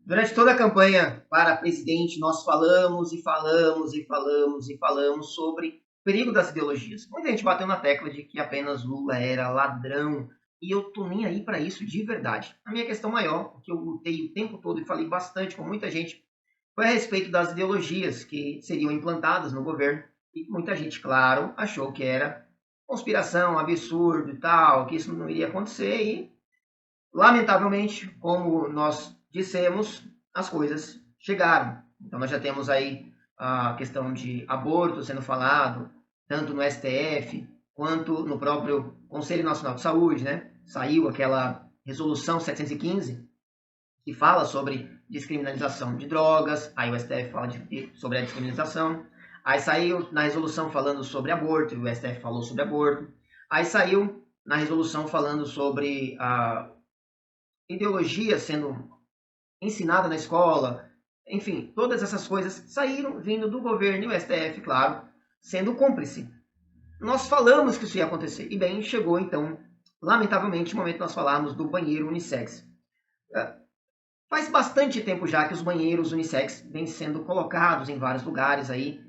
Durante toda a campanha para presidente, nós falamos e falamos e falamos e falamos sobre o perigo das ideologias. Muita gente bateu na tecla de que apenas Lula era ladrão, e eu tô nem aí para isso de verdade. A minha questão maior, que eu lutei o tempo todo e falei bastante com muita gente, foi a respeito das ideologias que seriam implantadas no governo, e muita gente, claro, achou que era conspiração, absurdo e tal, que isso não iria acontecer, e lamentavelmente, como nós dissemos, as coisas chegaram. Então nós já temos aí a questão de aborto sendo falado, tanto no STF quanto no próprio Conselho Nacional de Saúde, né? Saiu aquela resolução 715 que fala sobre descriminalização de drogas, aí o STF fala sobre a descriminalização, aí saiu na resolução falando sobre aborto, o STF falou sobre aborto, aí saiu na resolução falando sobre a ideologia sendo ensinada na escola, enfim, todas essas coisas saíram vindo do governo e o STF, claro, sendo cúmplice. Nós falamos que isso ia acontecer, e bem, chegou então, lamentavelmente, o momento de nós falarmos do banheiro unissex. Faz bastante tempo já que os banheiros unissex vêm sendo colocados em vários lugares aí,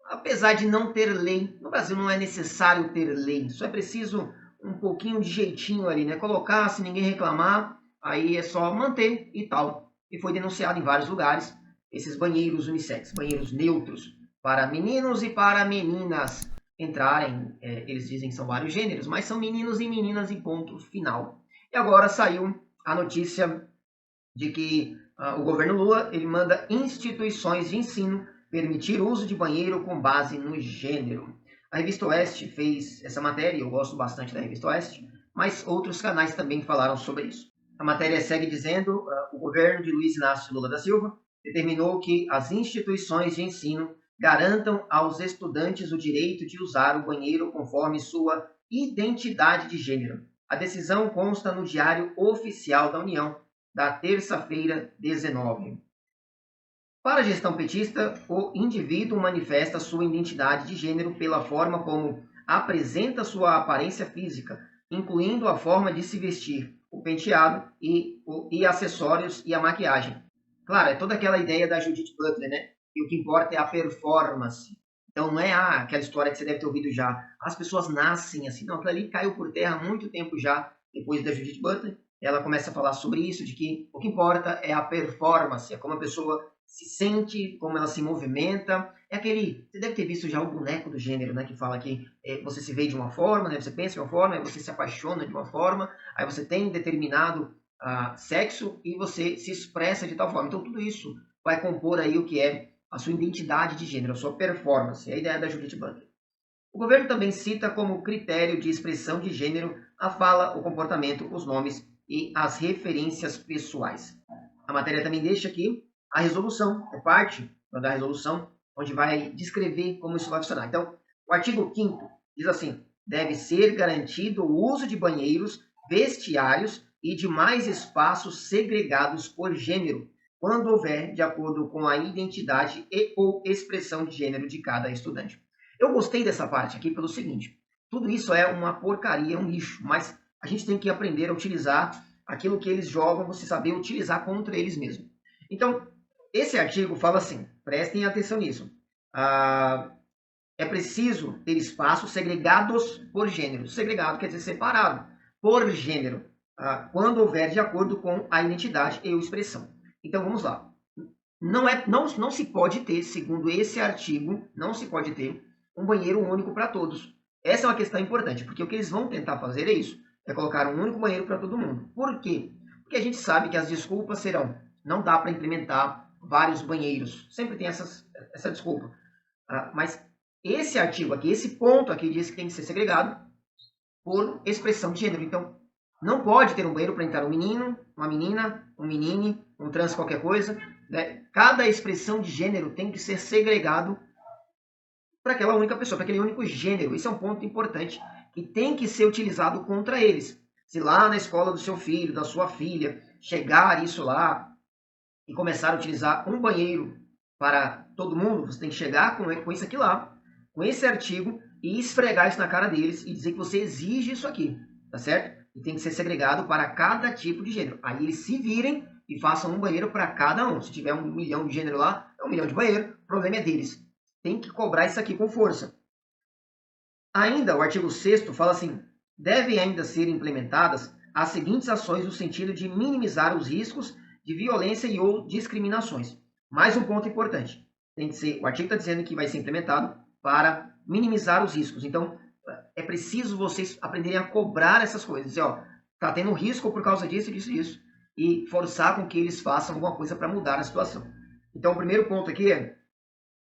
apesar de não ter lei. No Brasil não é necessário ter lei, só é preciso um pouquinho de jeitinho ali, né? Colocar, se ninguém reclamar, aí é só manter e tal. E foi denunciado em vários lugares esses banheiros unissex, banheiros neutros, para meninos e para meninas entrarem. Eles dizem que são vários gêneros, mas são meninos e meninas e ponto final. E agora saiu a notícia de que o governo Lula ele manda instituições de ensino permitir o uso de banheiro com base no gênero. A Revista Oeste fez essa matéria, eu gosto bastante da Revista Oeste, mas outros canais também falaram sobre isso. A matéria segue dizendo o governo de Luiz Inácio Lula da Silva determinou que as instituições de ensino garantam aos estudantes o direito de usar o banheiro conforme sua identidade de gênero. A decisão consta no Diário Oficial da União da terça-feira 19. Para a gestão petista, o indivíduo manifesta sua identidade de gênero pela forma como apresenta sua aparência física, incluindo a forma de se vestir, o penteado e acessórios e a maquiagem. Claro, é toda aquela ideia da Judith Butler, né? E o que importa é a performance. Então não é aquela história que você deve ter ouvido já. As pessoas nascem assim. Não, aquilo ali caiu por terra há muito tempo já, depois da Judith Butler. Ela começa a falar sobre isso, de que o que importa é a performance, é como a pessoa se sente, como ela se movimenta. É aquele, você deve ter visto já o boneco do gênero, né, que fala que você se vê de uma forma, né, você pensa de uma forma, aí você se apaixona de uma forma, aí você tem determinado sexo e você se expressa de tal forma. Então tudo isso vai compor aí o que é a sua identidade de gênero, a sua performance, é a ideia da Judith Butler. O governo também cita como critério de expressão de gênero a fala, o comportamento, os nomes e as referências pessoais. A matéria também deixa aqui a resolução, é parte da resolução, onde vai descrever como isso vai funcionar. Então, o artigo 5º diz assim: deve ser garantido o uso de banheiros, vestiários e demais espaços segregados por gênero, quando houver, de acordo com a identidade e ou expressão de gênero de cada estudante. Eu gostei dessa parte aqui pelo seguinte: tudo isso é uma porcaria, um lixo, mas a gente tem que aprender a utilizar aquilo que eles jogam, você saber utilizar contra eles mesmos. Então, esse artigo fala assim, prestem atenção nisso. É preciso ter espaços segregados por gênero. Segregado quer dizer separado por gênero, quando houver de acordo com a identidade e a expressão. Então, vamos lá. Não se pode ter, segundo esse artigo, não se pode ter um banheiro único para todos. Essa é uma questão importante, porque o que eles vão tentar fazer é isso, é colocar um único banheiro para todo mundo. Por quê? Porque a gente sabe que as desculpas serão, não dá para implementar vários banheiros. Sempre tem essa desculpa. Mas esse artigo aqui, esse ponto aqui diz que tem que ser segregado por expressão de gênero. Então, não pode ter um banheiro para entrar um menino, uma menina, um menine, um trans qualquer coisa. Né? Cada expressão de gênero tem que ser segregado para aquela única pessoa, para aquele único gênero. Isso é um ponto importante que tem que ser utilizado contra eles. Se lá na escola do seu filho, da sua filha, chegar isso lá e começar a utilizar um banheiro para todo mundo, você tem que chegar com isso aqui lá, com esse artigo, e esfregar isso na cara deles e dizer que você exige isso aqui, tá certo? E tem que ser segregado para cada tipo de gênero. Aí eles se virem e façam um banheiro para cada um. Se tiver 1 milhão de gênero lá, é 1 milhão de banheiro, o problema é deles. Tem que cobrar isso aqui com força. Ainda, o artigo 6º fala assim, devem ainda ser implementadas as seguintes ações no sentido de minimizar os riscos de violência e ou discriminações. Mais um ponto importante. Tem que ser, o artigo está dizendo que vai ser implementado para minimizar os riscos. Então, é preciso vocês aprenderem a cobrar essas coisas. Dizer, ó, tá tendo risco por causa disso, disso, disso. E forçar com que eles façam alguma coisa para mudar a situação. Então, o primeiro ponto aqui é,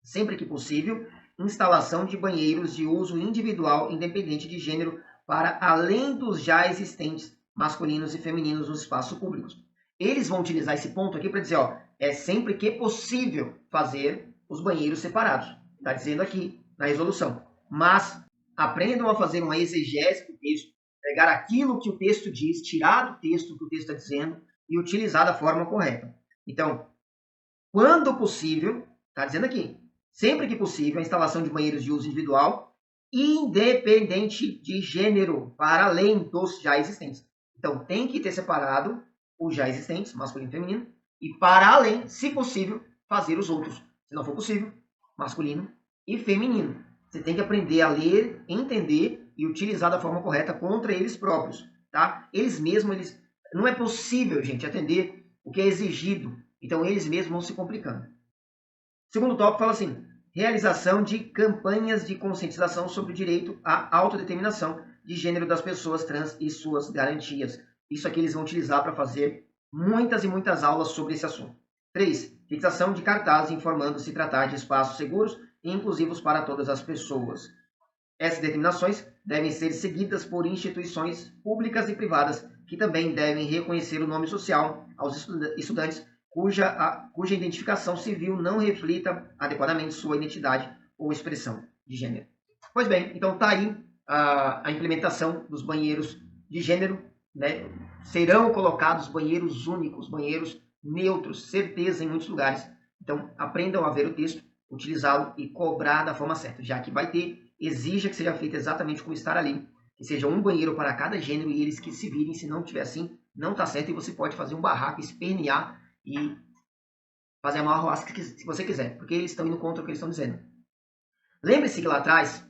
sempre que possível, instalação de banheiros de uso individual, independente de gênero, para além dos já existentes masculinos e femininos nos espaços públicos. Eles vão utilizar esse ponto aqui para dizer, ó, é sempre que possível fazer os banheiros separados. Está dizendo aqui na resolução. Mas aprendam a fazer uma exegese do texto, pegar aquilo que o texto diz, tirar do texto o que o texto está dizendo e utilizar da forma correta. Então, quando possível, está dizendo aqui, sempre que possível, a instalação de banheiros de uso individual, independente de gênero, para além dos já existentes. Então, tem que ter separado os já existentes, masculino e feminino, e para além, se possível, fazer os outros. Se não for possível, masculino e feminino. Você tem que aprender a ler, entender e utilizar da forma correta contra eles próprios. Tá? Eles mesmos, não é possível, gente, atender o que é exigido. Então, eles mesmos vão se complicando. Segundo tópico fala assim, realização de campanhas de conscientização sobre o direito à autodeterminação de gênero das pessoas trans e suas garantias. Isso aqui eles vão utilizar para fazer muitas e muitas aulas sobre esse assunto. 3. Fixação de cartazes informando se tratar de espaços seguros e inclusivos para todas as pessoas. Essas determinações devem ser seguidas por instituições públicas e privadas que também devem reconhecer o nome social aos estudantes cuja identificação civil não reflita adequadamente sua identidade ou expressão de gênero. Pois bem, então está aí a implementação dos banheiros de gênero, né? Serão colocados banheiros únicos, banheiros neutros, certeza em muitos lugares. Então, aprendam a ver o texto, utilizá-lo e cobrar da forma certa, já que vai ter, exija que seja feito exatamente como estar ali, que seja um banheiro para cada gênero e eles que se virem, se não tiver assim, não está certo e você pode fazer um barraco, espernear e fazer a maior arruaça que você quiser, porque eles estão indo contra o que eles estão dizendo. Lembre-se que lá atrás,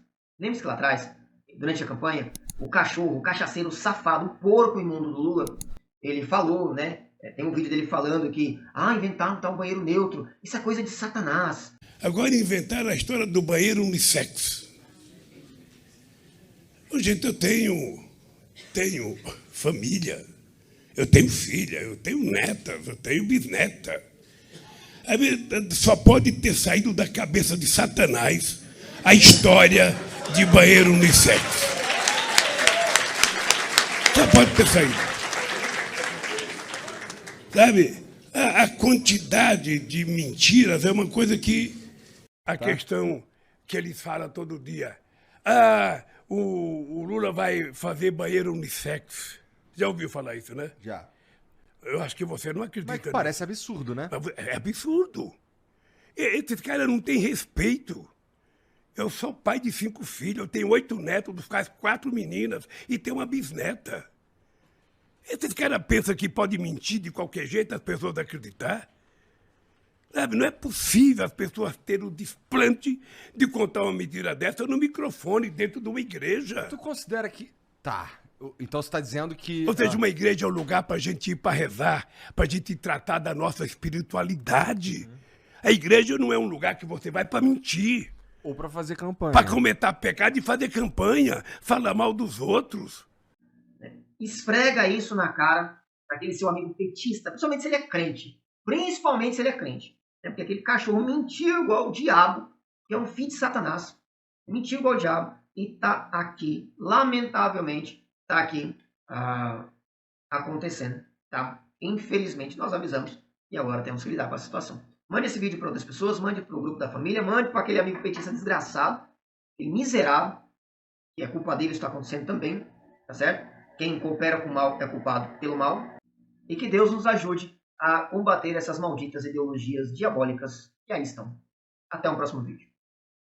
durante a campanha, o cachorro, o cachaceiro safado, o porco imundo do Lula, ele falou, né? Tem um vídeo dele falando que, inventaram um banheiro neutro, isso é coisa de Satanás. Agora inventaram a história do banheiro unissex. Gente, eu tenho família, eu tenho filha, eu tenho netas, eu tenho bisneta. Só pode ter saído da cabeça de Satanás a história de banheiro unissex. Só pode ter saído. Sabe, a quantidade de mentiras é uma coisa que... A questão que eles falam todo dia. O Lula vai fazer banheiro unissex. Já ouviu falar isso, né? Já. Eu acho que você não acredita. Mas parece absurdo, né? É absurdo. Esses caras não têm respeito. Eu sou pai de 5 filhos, eu tenho 8 netos, dos quais 4 meninas, e tenho uma bisneta. Esses caras pensam que pode mentir de qualquer jeito, as pessoas acreditar. Sabe, não é possível as pessoas terem o desplante de contar uma mentira dessa no microfone, dentro de uma igreja. Tu considera que... Tá. Então você está dizendo que... Ou seja, uma igreja é um lugar para a gente ir para rezar, para a gente tratar da nossa espiritualidade. A igreja não é um lugar que você vai para mentir. Ou para fazer campanha. Para cometer pecado e fazer campanha, falar mal dos outros. Esfrega isso na cara daquele seu amigo petista, principalmente se ele é crente. Principalmente se ele é crente. Porque aquele cachorro mentiu igual o diabo, que é um filho de Satanás. Mentiu igual o diabo. E está aqui, lamentavelmente, está aqui acontecendo. Tá? Infelizmente, nós avisamos e agora temos que lidar com a situação. Mande esse vídeo para outras pessoas, mande para o grupo da família, mande para aquele amigo petista desgraçado, aquele miserável, que é culpa dele, isso está acontecendo também, tá certo? Quem coopera com o mal é culpado pelo mal. E que Deus nos ajude a combater essas malditas ideologias diabólicas que aí estão. Até um próximo vídeo.